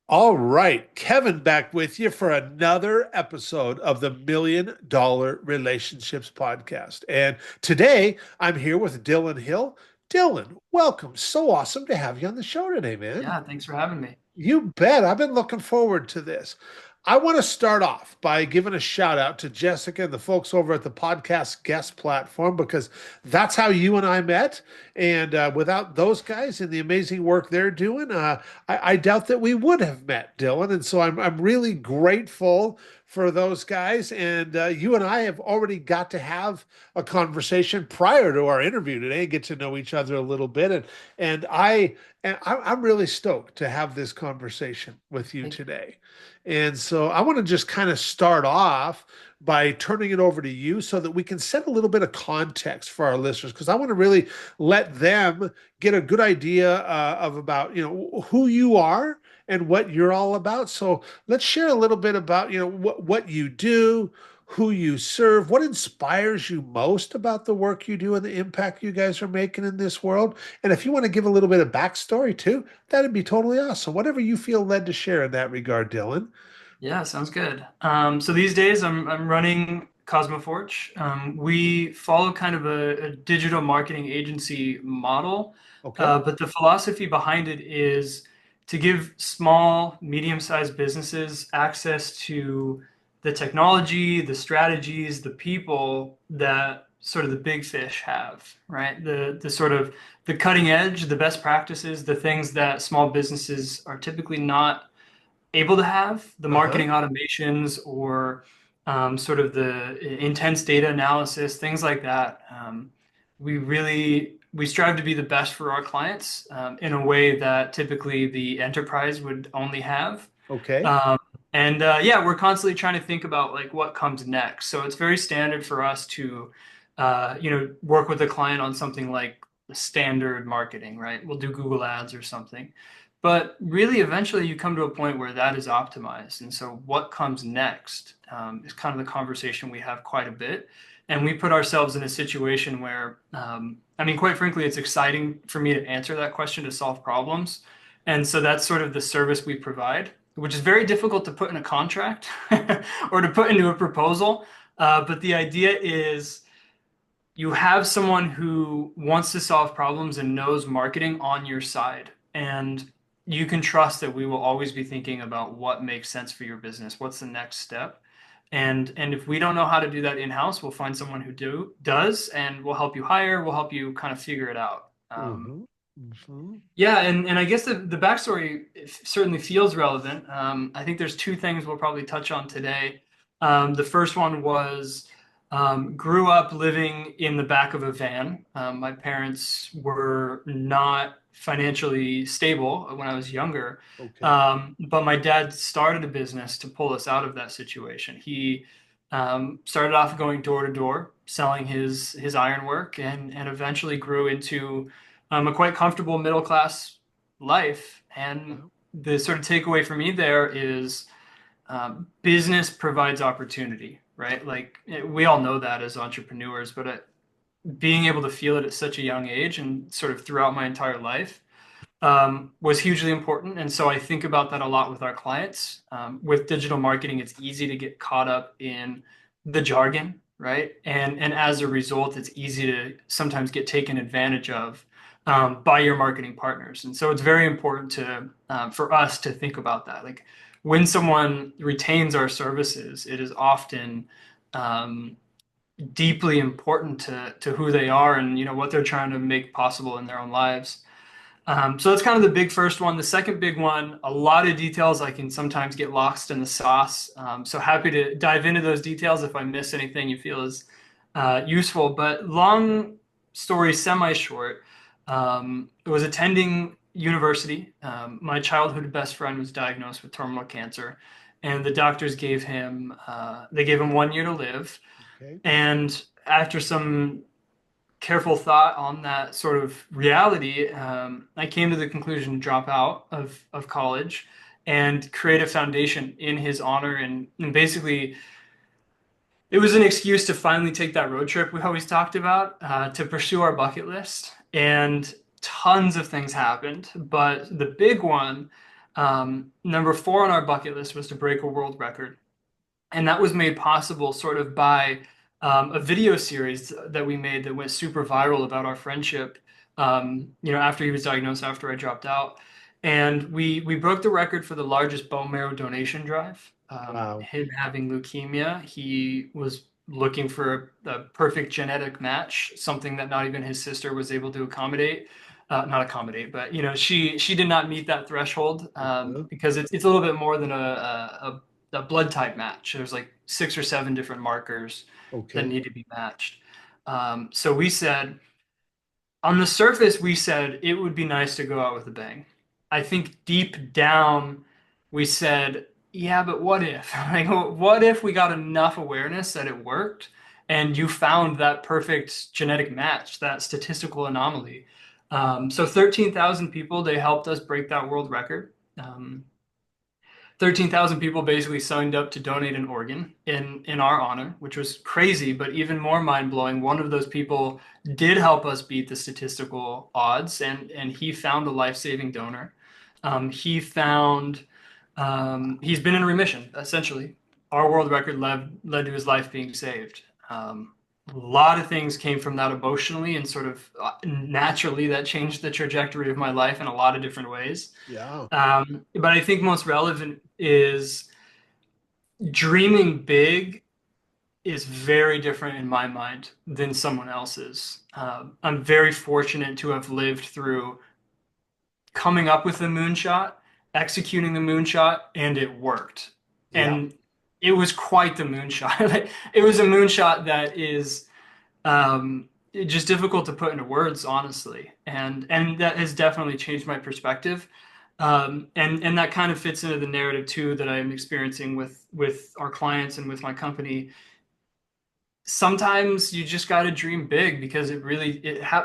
All right, Kevin back with you for another episode of the $1 Million Relationships Podcast. And today I'm here with Dillon Hill. Dillon, welcome. So awesome to have you on the show today, man. Yeah, thanks for having me. You bet. I've been looking forward to this. I want to start off by giving a shout out to Jessica and the folks over at the podcast guest platform because that's how you and I met. And without those guys and the amazing work they're doing, I doubt that we would have met, Dylan. And so I'm really grateful for those guys. And you and I have already got to have a conversation prior to our interview today, get to know each other a little bit. And I'm really stoked to have this conversation with you Thank you. today. And so I want to just kind of start off by turning it over to you so that we can set a little bit of context for our listeners, because I want to really let them get a good idea of about, who you are and what you're all about. So let's share a little bit about, what you do, who you serve, what inspires you most about the work you do and the impact you guys are making in this world. And if you want to give a little bit of backstory too, that'd be totally awesome. Whatever you feel led to share in that regard, Dylan. Yeah, sounds good. So these days I'm running Cosmoforge. We follow kind of a digital marketing agency model, Okay. but the philosophy behind it is to give small, medium-sized businesses access to the technology, the strategies, the people that sort of the big fish have, right? The sort of the cutting edge, the best practices, the things that small businesses are typically not able to have, the Uh-huh. marketing automations or sort of the intense data analysis, things like that. We strive to be the best for our clients in a way that typically the enterprise would only have. Okay. Um, and yeah, we're constantly trying to think about like what comes next. So it's very standard for us to, work with a client on something like standard marketing, right? We'll do Google Ads or something. But really, eventually, you come to a point where that is optimized. And so, what comes next is kind of the conversation we have quite a bit. And we put ourselves in a situation where, I mean, quite frankly, it's exciting for me to answer that question to solve problems. And so, that's sort of the service we provide, which is very difficult to put in a contract or to put into a proposal. But the idea is you have someone who wants to solve problems and knows marketing on your side. And you can trust that we will always be thinking about what makes sense for your business. What's the next step? And if we don't know how to do that in-house, we'll find someone who does, and we'll help you hire, we'll help you kind of figure it out. Mm-hmm. Mm-hmm. Yeah, and I guess the backstory certainly feels relevant. I think there's two things we'll probably touch on today. The first one was grew up living in the back of a van. My parents were not financially stable when I was younger, Okay. but my dad started a business to pull us out of that situation. He started off going door to door, selling his ironwork, and eventually grew into a quite comfortable middle class life. And Well, the sort of takeaway for me there is business provides opportunity, right? Like we all know that as entrepreneurs, but being able to feel it at such a young age and sort of throughout my entire life was hugely important. And so I think about that a lot with our clients. With digital marketing, it's easy to get caught up in the jargon, right? And as a result, it's easy to sometimes get taken advantage of by your marketing partners. And so it's very important to for us to think about that. Like when someone retains our services, it is often um, deeply important to who they are and what they're trying to make possible in their own lives. So that's kind of the big first one. The second big one, a lot of details. I can sometimes get lost in the sauce. So happy to dive into those details if I miss anything you feel is useful. But long story, semi short, I was attending university. My childhood best friend was diagnosed with terminal cancer, and the doctors they gave him 1 year to live. okay. And after some careful thought on that sort of reality, I came to the conclusion to drop out of college and create a foundation in his honor. And basically, it was an excuse to finally take that road trip we always talked about to pursue our bucket list. And tons of things happened. But the big one Number four on our bucket list was to break a world record. And that was made possible sort of by a video series that we made that went super viral about our friendship, after he was diagnosed, after I dropped out. And we broke the record for the largest bone marrow donation drive. Wow. Him having leukemia, he was looking for a perfect genetic match, something that not even his sister was able to accommodate. Not accommodate, but she did not meet that threshold Uh-huh. because it's a little bit more than a blood type match. There's like 6 or 7 different markers that Okay. need to be matched. So we said, on the surface, we said it would be nice to go out with a bang. I think deep down, we said, yeah, but what if? Like, what if we got enough awareness that it worked and you found that perfect genetic match, that statistical anomaly? So 13,000 people, they helped us break that world record. 13,000 people basically signed up to donate an organ in our honor, which was crazy, but even more mind-blowing. One of those people did help us beat the statistical odds, and he found a life-saving donor. He's been in remission, essentially. Our world record led to his life being saved. A lot of things came from that emotionally and sort of naturally that changed the trajectory of my life in a lot of different ways. Yeah. But I think most relevant is dreaming big is very different in my mind than someone else's. I'm very fortunate to have lived through coming up with the moonshot, executing the moonshot, and it worked. Yeah. And it was quite the moonshot. It was a moonshot that is just difficult to put into words, honestly. And that has definitely changed my perspective. And that kind of fits into the narrative too that I'm experiencing with our clients and with my company. Sometimes you just got to dream big because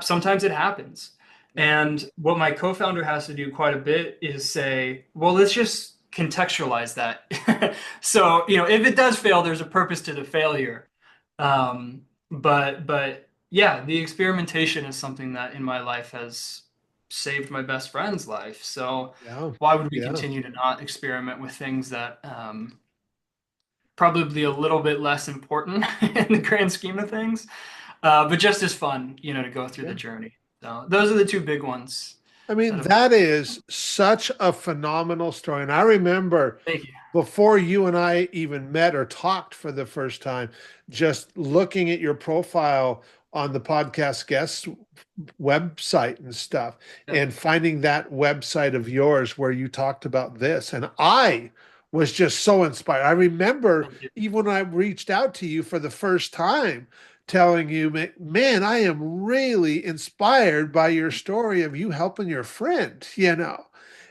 sometimes it happens. Yeah. And what my co-founder has to do quite a bit is say, well, let's just contextualize that. So, if it does fail, there's a purpose to the failure. But yeah, the experimentation is something that in my life has saved my best friend's life. So Yeah. why would we Yeah. continue to not experiment with things that probably a little bit less important in the grand scheme of things, but just as fun, to go through the Yeah. journey. So those are the two big ones I mean, that have. that is such a phenomenal story. And I remember Thank you. before you and I even met or talked for the first time, just looking at your profile on the podcast guest website and stuff, Yeah. and finding that website of yours where you talked about this. And I was just so inspired. I remember Thank you. even when I reached out to you for the first time, telling you, man, I am really inspired by your story of you helping your friend,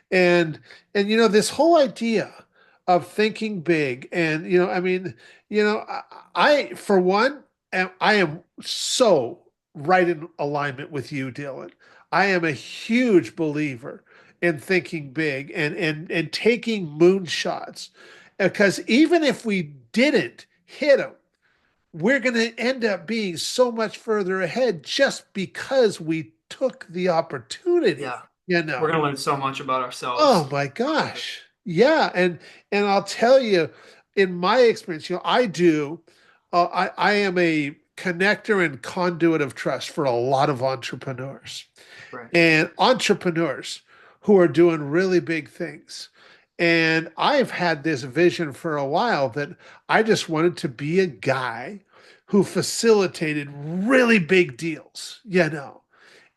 and this whole idea of thinking big. And I mean, I for one I am so right in alignment with you, Dylan. I am a huge believer in thinking big and taking moonshots, because even if we didn't hit them, we're going to end up being so much further ahead just because we took the Yeah. opportunity, We're going to learn so much about Oh ourselves. my gosh. Yeah, and I'll tell you, in my experience, I am a connector and conduit of trust for a lot of entrepreneurs Right. and entrepreneurs who are doing really big things. And I've had this vision for a while that I just wanted to be a guy who facilitated really big deals, Yeah.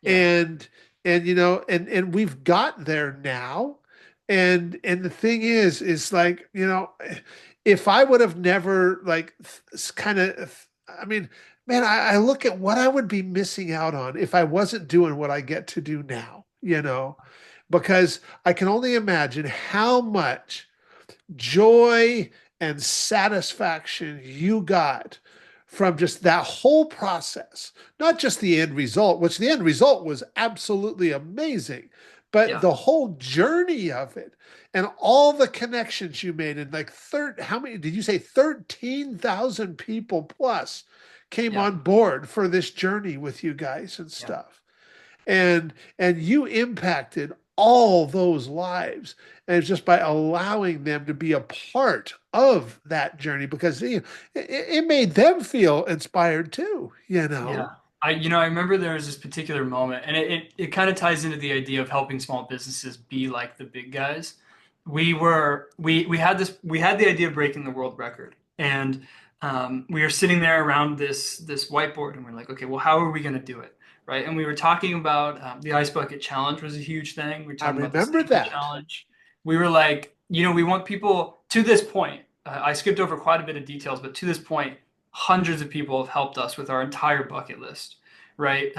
and and we've got there now. And the thing is like, if I would have never like kind of, I mean, man, I look at what I would be missing out on if I wasn't doing what I get to do now, because I can only imagine how much joy and satisfaction you got from just that whole process, not just the end result, which the end result was absolutely amazing, but Yeah. the whole journey of it and all the connections you made. And like how many did you say? 13,000 people plus came Yeah. on board for this journey with you guys and Yeah. stuff. And you impacted all those lives. And it's just by allowing them to be a part of that journey because it made them feel inspired too, you Yeah. know? I remember there was this particular moment, and it kind of ties into the idea of helping small businesses be like the big guys. We had the idea of breaking the world record, and we were sitting there around this whiteboard, and we're like, okay, well, how are we going to do it, right? And we were talking about the ice bucket challenge was a huge thing. We were I talking about the remember staple that. challenge. We were like, we want people to this point. I skipped over quite a bit of details, but to this point hundreds of people have helped us with our entire bucket list, right?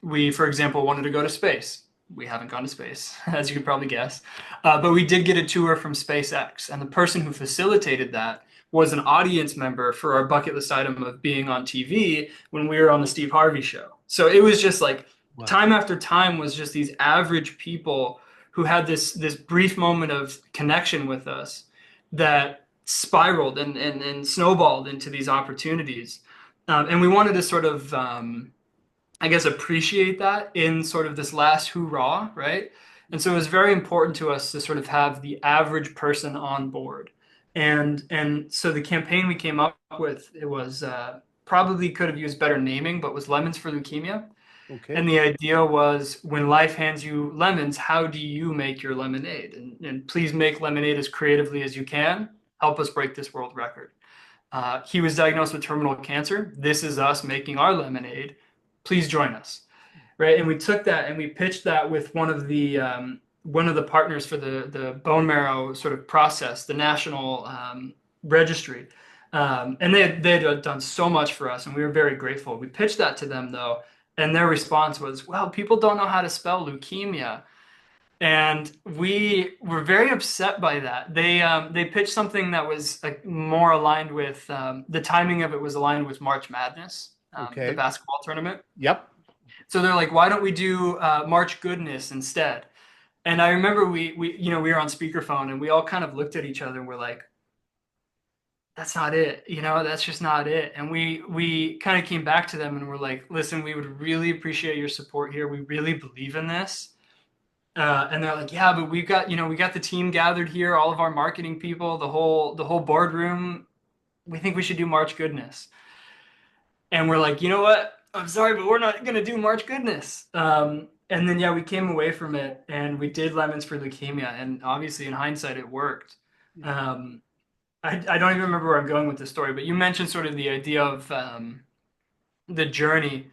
We, for example, wanted to go to space. We haven't gone to space, as you could probably guess, but we did get a tour from SpaceX, and the person who facilitated that was an audience member for our bucket list item of being on TV when we were on the Steve Harvey show. So it was just like Wow. time after time was just these average people who had this brief moment of connection with us that spiraled and snowballed into these opportunities. And we wanted to sort of, I guess, appreciate that in sort of this last hoorah, right? And so it was very important to us to sort of have the average person on board. And so the campaign we came up with, it was probably could have used better naming, but was Lemons for Leukemia. Okay. And the idea was when life hands you lemons, how do you make your lemonade? And please make lemonade as creatively as you can. Help us break this world record. He was diagnosed with terminal cancer. This is us making our lemonade. Please join us, right? And we took that and we pitched that with one of the partners for the bone marrow sort of process, the national registry. And they had done so much for us, and we were very grateful. We pitched that to them though, and their response was, "Well, people don't know how to spell leukemia." And we were very upset by that. They pitched something that was more aligned with the timing of it was aligned with March Madness, the Okay. basketball tournament. Yep. So they're like, "Why don't we do March Goodness instead?" And I remember we were on speakerphone and we all kind of looked at each other and we're like, "That's not it. That's just not it." And we kind of came back to them and we're like, "Listen, we would really appreciate your support here. We really believe in this." And they're like, "Yeah, but we got the team gathered here, all of our marketing people, the whole boardroom. We think we should do March Goodness." And we're like, "You know what? I'm sorry, but we're not gonna do March Goodness." And then yeah, we came away from it and we did Lemons for Leukemia, and obviously in hindsight it worked. Yeah. Um, I don't even remember where I'm going with the story, but you mentioned sort of the idea of the journey.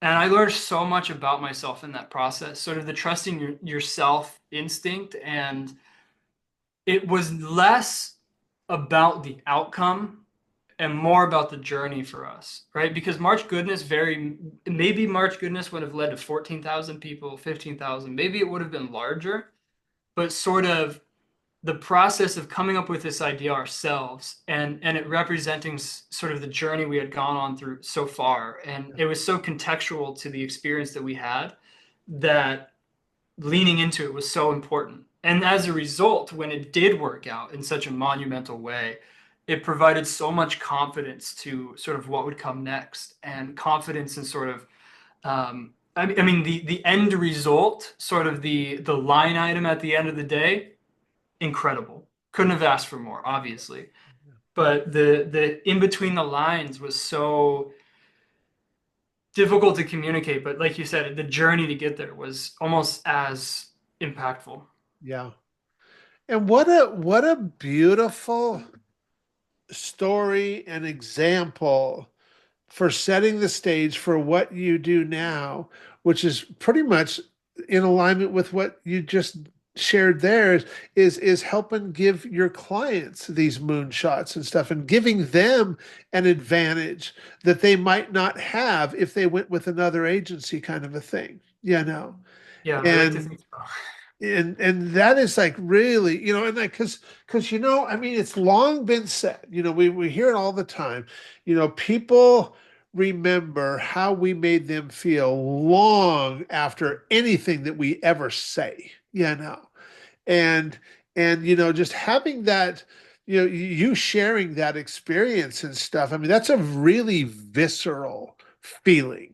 And I learned so much about myself in that process, sort of the trusting yourself instinct. And it was less about the outcome and more about the journey for us, right? Because maybe March Goodness would have led to 14,000 people, 15,000, maybe it would have been larger, but sort of the process of coming up with this idea ourselves and it representing sort of the journey we had gone on through so far, and it was so contextual to the experience that we had that leaning into it was so important. And as a result, when it did work out in such a monumental way, it provided so much confidence to sort of what would come next, and confidence in sort of I mean the end result, sort of the line item at the end of the day, incredible. Couldn't have asked for more, obviously. But the in between the lines was so difficult to communicate. But like you said, the journey to get there was almost as impactful. Yeah. And what a beautiful story and example for setting the stage for what you do now, which is pretty much in alignment with what you just shared there is helping give your clients these moonshots and stuff and giving them an advantage that they might not have if they went with another agency kind of a thing, Yeah, I like to and think so. and that is like really, and like because I mean, it's long been said, we hear it all the time, people remember how we made them feel long after anything that we ever say, and just having that, you sharing that experience and stuff. I mean, that's a really visceral feeling,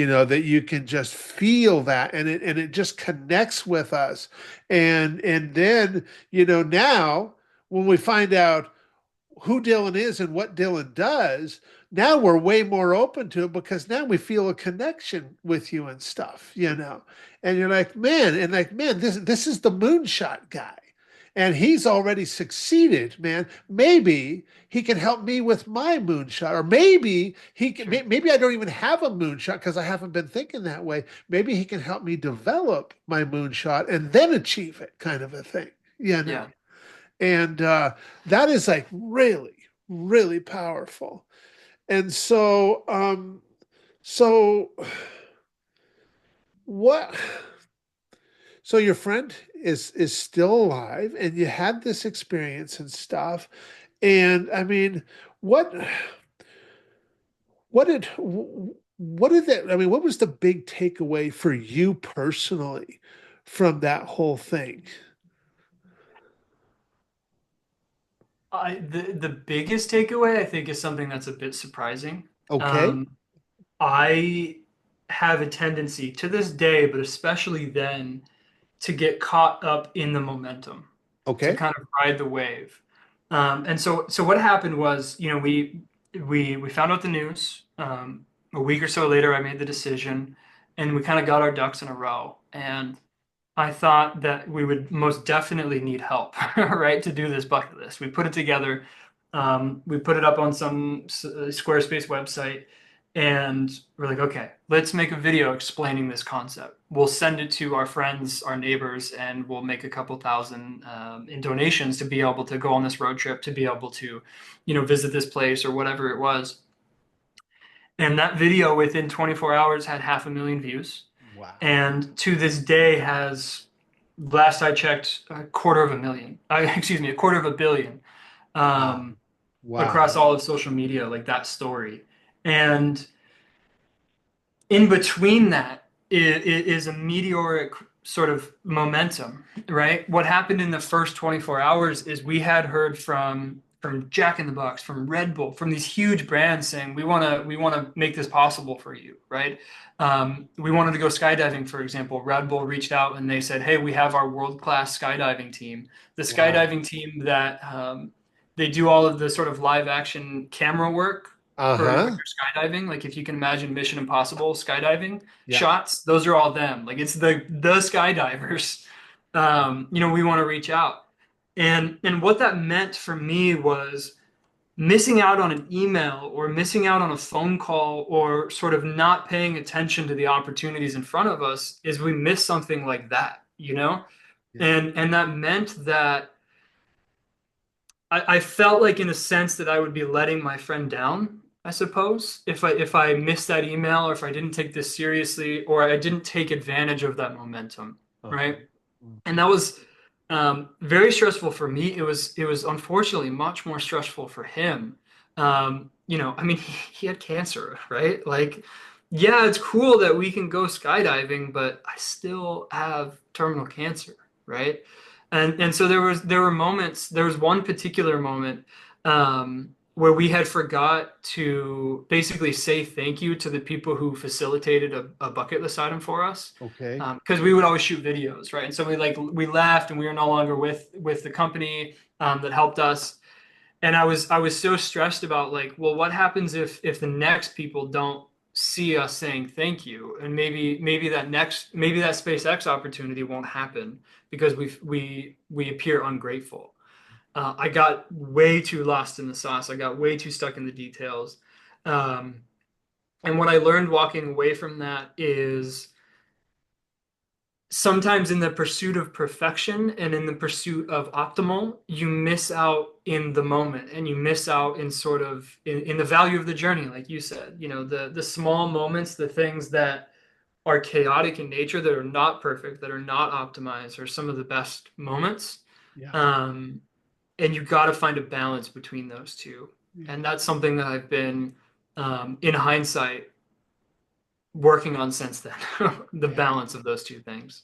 that you can just feel that, and it just connects with us. And then, now when we find out who Dillon is and what Dillon does, now we're way more open to it because now we feel a connection with you and stuff. And you're like, man, this is the moonshot guy. And he's already succeeded, man. Maybe he can help me with my moonshot, or maybe he can. Sure. Maybe I don't even have a moonshot because I haven't been thinking that way. Maybe he can help me develop my moonshot and then achieve it, kind of a thing. Yeah. And that is like really, really powerful. And so what? So your friend is still alive, and you had this experience and stuff. And I mean, what what did what did that? I mean, what was the big takeaway for you personally from that whole thing? The biggest takeaway I think is something that's a bit surprising. Okay, Um, I have a tendency to this day, but especially then, to get caught up in the momentum, to okay, kind of ride the wave. And so what happened was, we found out the news. A week or so later, I made the decision, and we kind of got our ducks in a row. And I thought that we would most definitely need help, right, to do this bucket list. We put it together. We put it up on some Squarespace website, and we're like, okay, let's make a video explaining this concept. We'll send it to our friends, our neighbors, and we'll make a couple thousand in donations to be able to go on this road trip, to be able to, visit this place or whatever it was. And that video within 24 hours had 500,000 views. wow, And to this day has, last I checked, a quarter of a million. Excuse me, a quarter of a billion wow, um, wow, across all of social media, like that story. And in between that is a meteoric sort of momentum, right? What happened in the first 24 hours is we had heard from Jack in the Box, from Red Bull, from these huge brands saying we want to make this possible for you, right? We wanted to go skydiving, for example. Red Bull reached out and they said, "Hey, we have our world-class skydiving team, the wow. skydiving team that they do all of the sort of live action camera work for when Uh-huh. you're skydiving. Like if you can imagine Mission Impossible skydiving Yeah. shots, those are all them. Like it's the skydivers. We want to reach out." And what that meant for me was missing out on an email or missing out on a phone call or sort of not paying attention to the opportunities in front of us is we miss something like that. Yeah. And that meant that I felt like in a sense that I would be letting my friend down, I suppose, if I missed that email or if I didn't take this seriously or I didn't take advantage of that momentum, Uh-huh. right? And Mhm. that was very stressful for me. It was unfortunately much more stressful for him. I mean, he had cancer, right? Like, yeah, it's cool that we can go skydiving, but I still have terminal cancer, right? And so there were moments. There was one particular moment where we had forgot to basically say thank you to the people who facilitated a bucket list item for us Okay. because we would always shoot videos, right? And so we left and we were no longer with the company that helped us. And I was so stressed about like, well, what happens if the next people don't see us saying thank you, and maybe that SpaceX opportunity won't happen because we appear ungrateful. I got way too lost in the sauce. I got way too stuck in the details. Um, and what I learned walking away from that is sometimes in the pursuit of perfection and in the pursuit of optimal, you miss out in the moment and you miss out in sort of in the value of the journey, like you said, the small moments, the things that are chaotic in nature, that are not perfect, that are not optimized, are some of the best moments. Yeah. Um, and you got to find a balance between those two. Yeah. And that's something that I've been, in hindsight, working on since then, the Yeah. balance of those two things.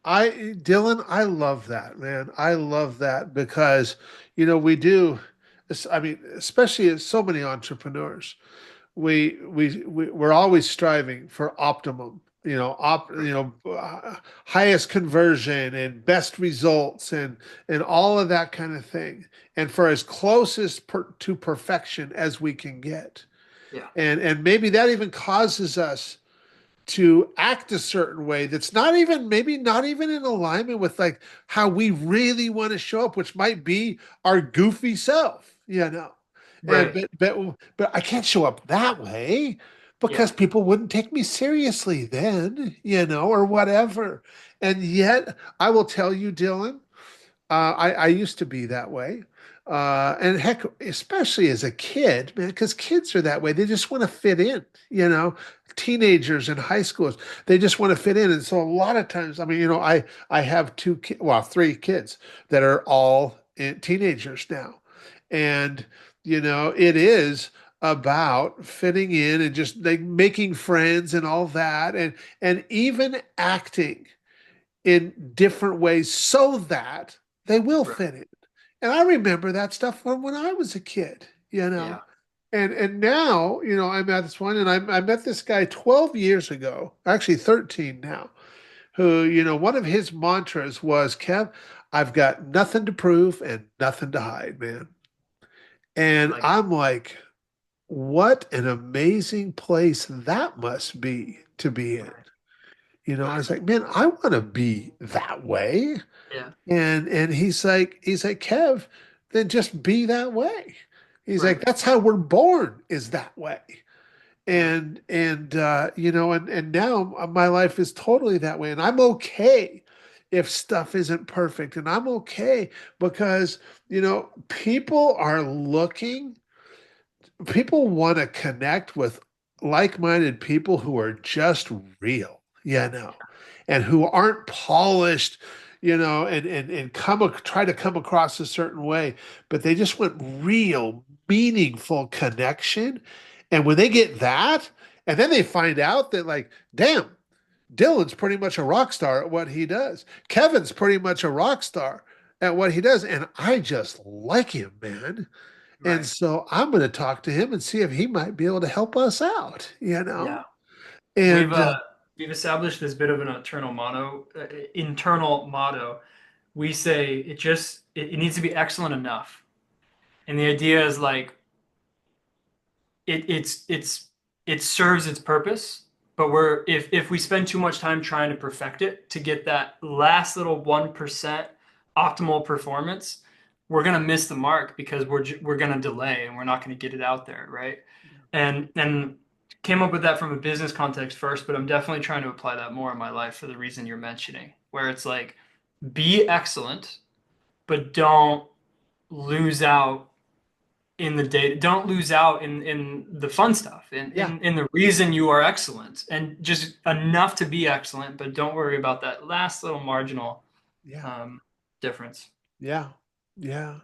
Dylan, I love that, man. I love that because, we do, I mean, especially as so many entrepreneurs, we're always striving for optimum, highest conversion and best results and all of that kind of thing, and for as close to perfection as we can get. Yeah. And maybe that even causes us to act a certain way that's not even, maybe not even in alignment with like how we really want to show up, which might be our goofy self. And Right. but I can't show up that way because Yeah. people wouldn't take me seriously then, or whatever. And yet I will tell you, Dylan, I used to be that way. And heck, especially as a kid, man, because kids are that way. They just want to fit in. Teenagers and high schoolers, they just want to fit in. And so a lot of times, I mean, I have three kids that are all teenagers now. And, it is about fitting in and just like making friends and all that. And even acting in different ways so that they will Right. fit in. And I remember that stuff from when I was a kid. Yeah. And now, I'm at this point, and I met this guy 12 years ago, actually 13 now, who, one of his mantras was, Kev, I've got nothing to prove and nothing to hide, man. I And like it. I'm like, what an amazing place that must be to be in. Right. I was like, man, I want to be that way. Yeah. And he's like, Kev, then just be that way. He's like, Right. that's how we're born, is that way. Yeah. And now my life is totally that way. And I'm okay if stuff isn't perfect. And I'm okay because, people are looking, people want to connect with like-minded people who are just real, and who aren't polished, and try to come across a certain way, but they just want real, meaningful connection. And when they get that, and then they find out that, like, damn, Dylan's pretty much a rock star at what he does. Kevin's pretty much a rock star at what he does. And I just like him, man. And Right. so I'm going to talk to him and see if he might be able to help us out. Yeah. We've And uh we've established this bit of an internal motto. We say it needs to be excellent enough. And the idea is like it serves its purpose, but if we spend too much time trying to perfect it to get that last little 1% optimal performance, we're gonna miss the mark because we're gonna delay and we're not gonna get it out there, right? And came up with that from a business context first, but I'm definitely trying to apply that more in my life for the reason you're mentioning, where it's like be excellent, but don't lose out in the data. Don't lose out in the fun stuff, in, yeah, in in the reason you are excellent, and just enough to be excellent, but don't worry about that last little marginal yeah, um, difference. yeah, yeah.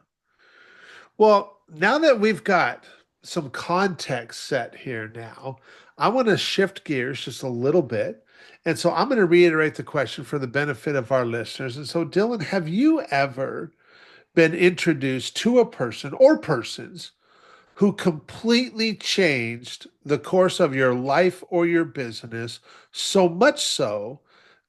Well, now that we've got some context set here now, I want to shift gears just a little bit. And so I'm going to reiterate the question for the benefit of our listeners. And so, Dylan, have you ever been introduced to a person or persons who completely changed the course of your life or your business, so much so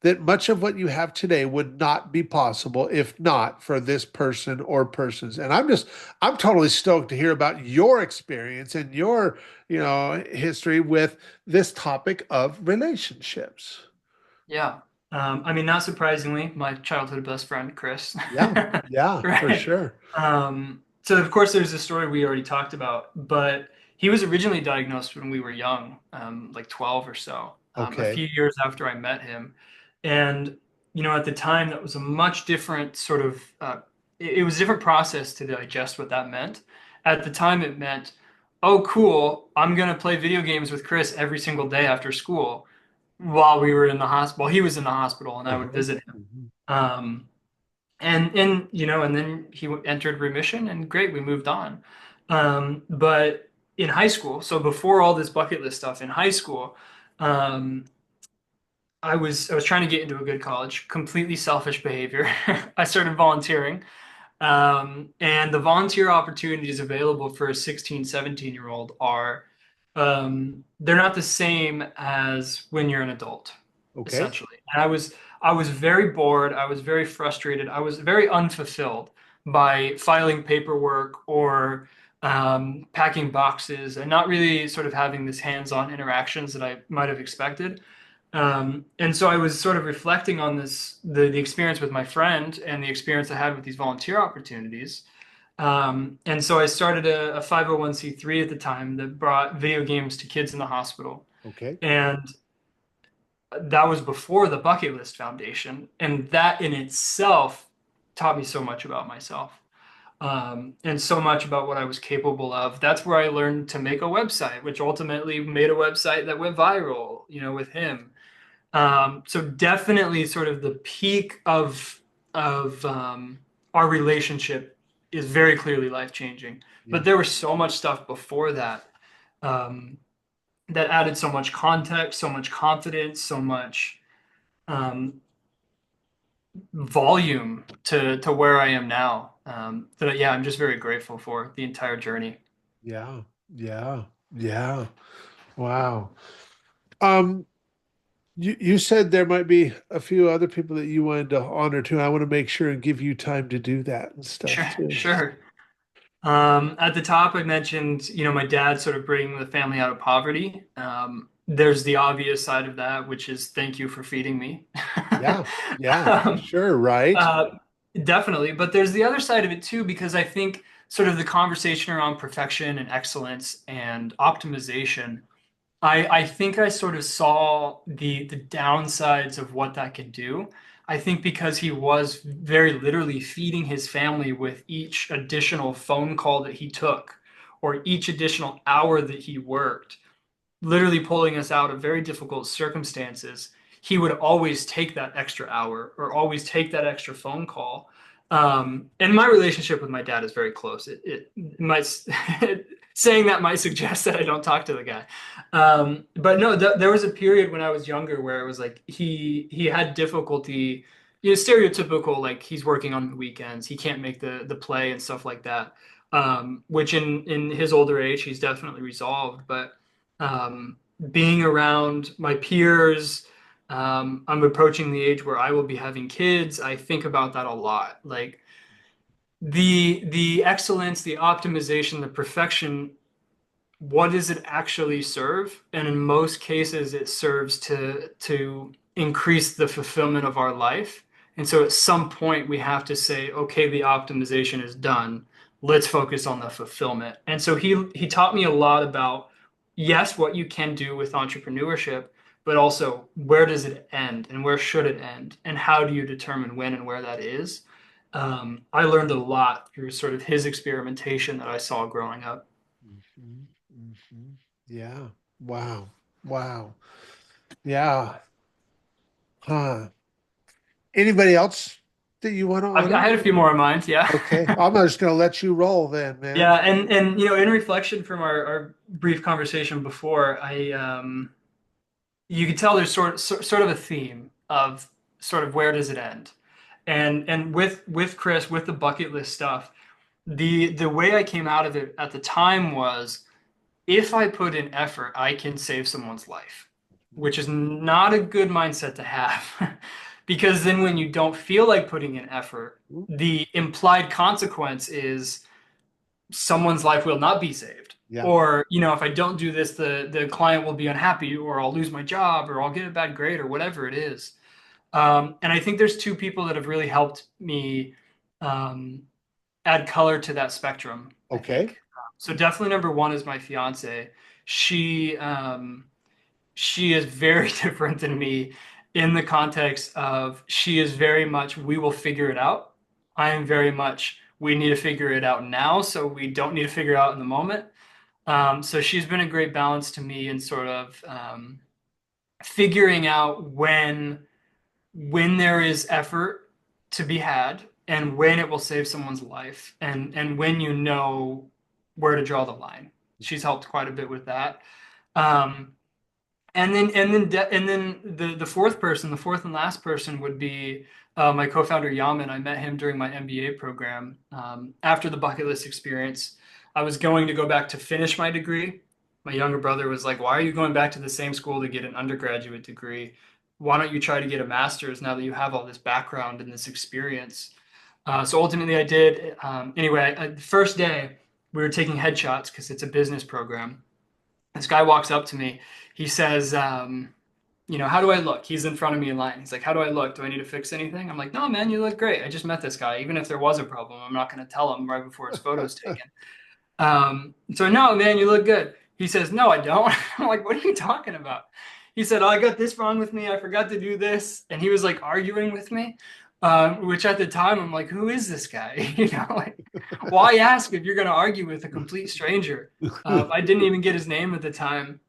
that much of what you have today would not be possible if not for this person or persons? And I'm totally stoked to hear about your experience and your, history with this topic of relationships. Yeah. I mean, not surprisingly, my childhood best friend, Chris. Yeah, yeah, for Right. sure. So of course there's a story we already talked about, but he was originally diagnosed when we were young, like 12 or so, a Okay. few years after I met him. And, at the time that was a much different sort of, it was a different process to digest what that meant. At the time it meant, oh, cool, I'm going to play video games with Chris every single day after school while we were in the hospital. He was in the hospital and I would Uh-huh. visit him. Mhm. And then he entered remission and great, we moved on. But in high school, so before all this bucket list stuff in high school, um, I was trying to get into a good college, completely selfish behavior. I started volunteering. And the volunteer opportunities available for a 16, 17-year-old are they're not the same as when you're an adult, Okay. essentially. And I was very bored. I was very frustrated. I was very unfulfilled by filing paperwork or packing boxes and not really sort of having this hands-on interactions that I might have expected. And so I was sort of reflecting on the experience with my friend and the experience I had with these volunteer opportunities. And so I started a 501(c)(3 at the time that brought video games to kids in the hospital. Okay. And that was before the Bucket List Foundation. And that in itself taught me so much about myself, and so much about what I was capable of. That's where I learned to make a website, which ultimately made a website that went viral, with him. So definitely sort of the peak of our relationship is very clearly life changing. Yeah. But there was so much stuff before that, um, that added so much context, so much confidence, so much um, volume to where I am now. That yeah, I'm just very grateful for the entire journey. Yeah. Yeah. Yeah. Wow. Um, you said there might be a few other people that you wanted to honor too. I want to make sure and give you time to do that and stuff Sure, too. sure. At the top, I mentioned, my dad sort of bringing the family out of poverty. There's the obvious side of that, which is thank you for feeding me. Yeah. Yeah, for Um, sure, right? uh, Definitely. But there's the other side of it too, because I think sort of the conversation around perfection and excellence and optimization, I think I sort of saw the downsides of what that could do. I think because he was very literally feeding his family with each additional phone call that he took or each additional hour that he worked, literally pulling us out of very difficult circumstances, he would always take that extra hour or always take that extra phone call. And my relationship with my dad is very close. It might saying that might suggest that I don't talk to the guy. But no, there was a period when I was younger where it was like he had difficulty, stereotypical, like he's working on the weekends, he can't make the play and stuff like that. Which in his older age he's definitely resolved, but um, being around my peers. I'm approaching the age where I will be having kids. I think about that a lot. Like the excellence, the optimization, the perfection, what does it actually serve? And in most cases, it serves to increase the fulfillment of our life. And so at some point, we have to say, okay, the optimization is done. Let's focus on the fulfillment. And so he taught me a lot about, yes, what you can do with entrepreneurship, but also where does it end and where should it end? And how do you determine when and where that is? I learned a lot through sort of his experimentation that I saw growing up. Mhm, mhm. Yeah. Wow. Wow. Yeah. Huh. Anybody else that you want to I honor? had a few more in mind, yeah. Okay. I'm just going to let you roll then, man. Yeah, and in reflection from our brief conversation before, you could tell there's sort of a theme of sort of where does it end? And with Chris, with the bucket list stuff, the way I came out of it at the time was if I put in effort, I can save someone's life, which is not a good mindset to have. Because then when you don't feel like putting in effort, the implied consequence is someone's life will not be saved. Yeah. Or, if I don't do this, the client will be unhappy, or I'll lose my job, or I'll get a bad grade, or whatever it is. And I think there's two people that have really helped me um, add color to that spectrum, I Okay. think. So definitely number one is my fiance. She she is very different than me in the context of she is very much we will figure it out. I am very much we need to figure it out now, so we don't need to figure it out in the moment. So she's been a great balance to me in sort of figuring out when there is effort to be had and when it will save someone's life and when you know where to draw the line. She's helped quite a bit with that. Um, and then the fourth person, the fourth and last person would be my co-founder Yaman. I met him during my MBA program. After the bucket list experience, I was going to go back to finish my degree. my younger brother was like, "Why are you going back to the same school to get an undergraduate degree? Why don't you try to get a master's now that you have all this background and this experience?" So ultimately, I did. Anyway, the first day we were taking headshots because it's a business program. This guy walks up to me. He says, "How do I look?" He's in front of me in line. He's like, "How do I look? Do I need to fix anything?" I'm like, "No, man, you look great. I just met this guy. Even if there was a problem, I'm not going to tell him right before his photo's taken." So no, man, you look good. He says, "No, I don't." I'm like, "What are you talking about?" He said, "Oh, I got this wrong with me. I forgot to do this." And he was like arguing with me, which at the time I'm like, "Who is this guy?" Like, why ask if you're going to argue with a complete stranger? I didn't even get his name at the time.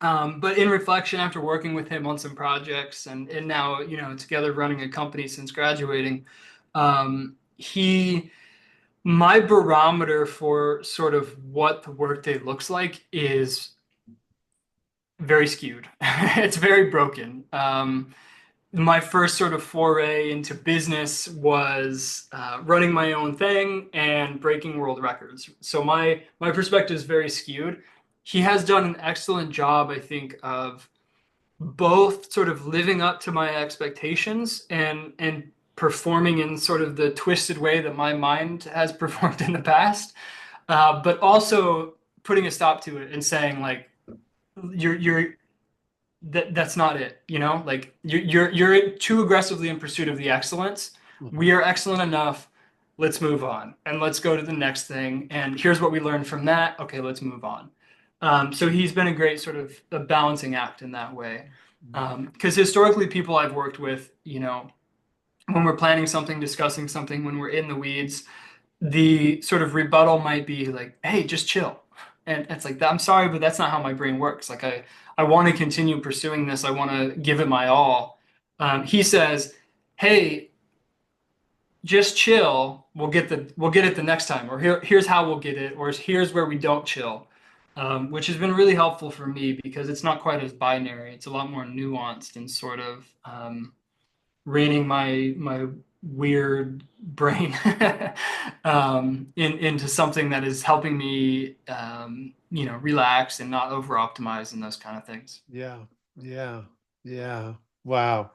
But in reflection, after working with him on some projects and now, together running a company since graduating, he my barometer for sort of what the workday looks like is very skewed. It's very broken. My first sort of foray into business was running my own thing and breaking world records. So my perspective is very skewed. He has done an excellent job, I think, of both sort of living up to my expectations and performing in sort of the twisted way that my mind has performed in the past, but also putting a stop to it and saying like you're that's not it, like you're too aggressively in pursuit of the excellence. We Mhm. are excellent enough. Let's move on and let's go to the next thing. And here's what we learned from that. Okay, let's move on. So he's been a great sort of a balancing act in that way. Because historically, people I've worked with, when we're planning something, discussing something, when we're in the weeds, the sort of rebuttal might be like, "Hey, just chill." And it's like, "I'm sorry, but that's not how my brain works. Like, I want to continue pursuing this. I want to give it my all." He says, "Hey, just chill. We'll get it the next time, or here's how we'll get it, or here's where we don't chill." Which has been really helpful for me because it's not quite as binary. It's a lot more nuanced and sort of reining my weird brain into something that is helping me, relax and not over optimize and those kind of things. Yeah, yeah, yeah. Wow.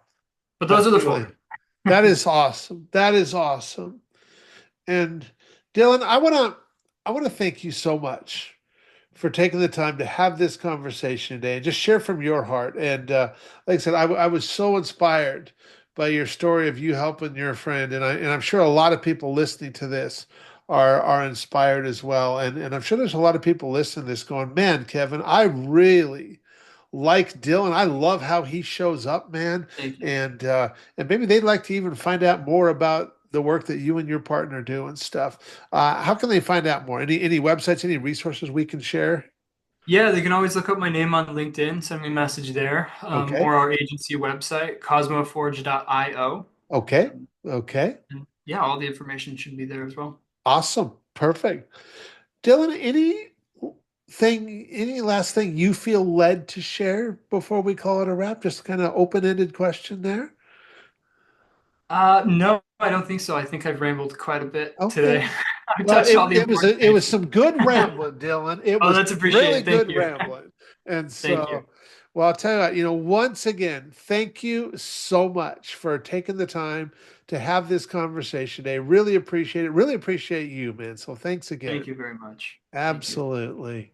But those That's are the really, four. that is awesome. That is awesome. And Dylan, I want to thank you so much for taking the time to have this conversation today and just share from your heart. And like I said, I was so inspired by your story of you helping your friend, and I'm sure a lot of people listening to this are inspired as well. And I'm sure there's a lot of people listening to this going, "Man, Kevin, I really like Dylan. I love how he shows up, man." Thank you. And maybe they'd like to even find out more about the work that you and your partner do and stuff. How can they find out more? Any websites, any resources we can share? Yeah, they can always look up my name on LinkedIn, send me a message there, Okay. or our agency website, cosmoforge.io. Okay. Okay. And yeah, all the information should be there as well. Awesome. Perfect. Dylan, any last thing you feel led to share before we call it a wrap? Just kind of open-ended question there. No, I don't think so. I think I've rambled quite a bit today. Okay. I've Well, touched all the important it was bases. some good rambling, Dylan. It Oh, was that's some really appreciated. Thank good you. rambling. And Thank you. so, well, I'll tell you what, once again, thank you so much for taking the time to have this conversation today. Really appreciate it. Really appreciate you, man. So thanks again. Thank you very much. Thank you. Absolutely.